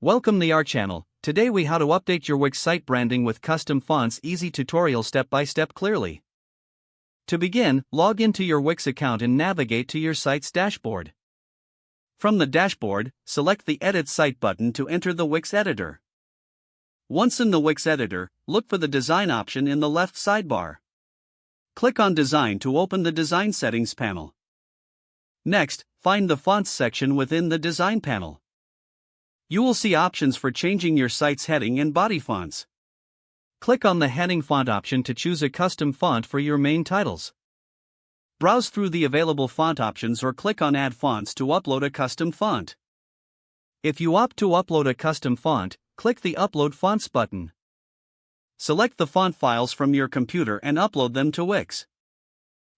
Welcome to our channel. Today we how to update your Wix site branding with custom fonts. Easy tutorial step by step clearly. To begin, log into your Wix account and navigate to your site's dashboard. From the dashboard, select the Edit Site button to enter the Wix editor. Once in the Wix editor, look for the Design option in the left sidebar. Click on Design to open the Design Settings panel. Next, find the Fonts section within the Design panel. You will see options for changing your site's heading and body fonts. Click on the Heading Font option to choose a custom font for your main titles. Browse through the available font options or click on Add Fonts to upload a custom font. If you opt to upload a custom font, click the Upload Fonts button. Select the font files from your computer and upload them to Wix.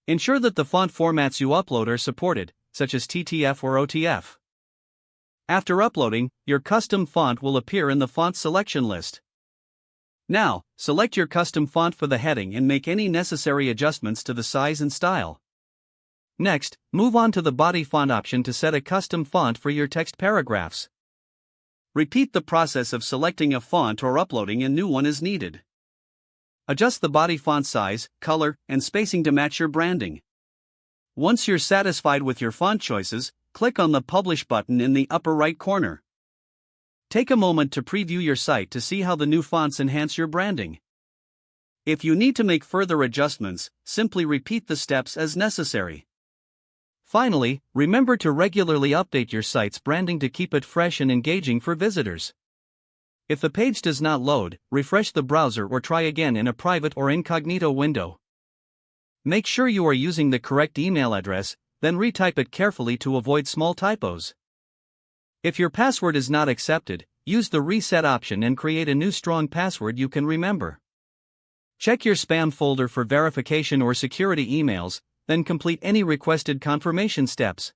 Ensure that the font formats you upload are supported, such as TTF or OTF. After uploading, your custom font will appear in the font selection list. Now, select your custom font for the heading and make any necessary adjustments to the size and style. Next, move on to the body font option to set a custom font for your text paragraphs. Repeat the process of selecting a font or uploading a new one as needed. Adjust the body font size, color, and spacing to match your branding. Once you're satisfied with your font choices, click on the Publish button in the upper right corner. Take a moment to preview your site to see how the new fonts enhance your branding. If you need to make further adjustments, simply repeat the steps as necessary. Finally, remember to regularly update your site's branding to keep it fresh and engaging for visitors. If the page does not load, refresh the browser or try again in a private or incognito window. Make sure you are using the correct email address, then retype it carefully to avoid small typos. If your password is not accepted, use the Reset option and create a new strong password you can remember. Check your spam folder for verification or security emails, then complete any requested confirmation steps.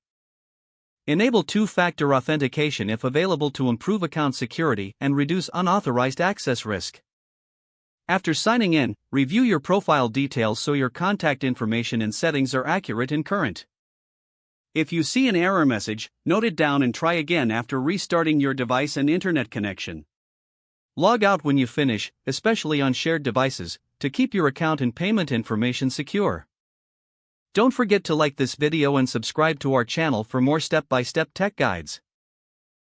Enable two-factor authentication if available to improve account security and reduce unauthorized access risk. After signing in, review your profile details so your contact information and settings are accurate and current. If you see an error message, note it down and try again after restarting your device and internet connection. Log out when you finish, especially on shared devices, to keep your account and payment information secure. Don't forget to like this video and subscribe to our channel for more step-by-step tech guides.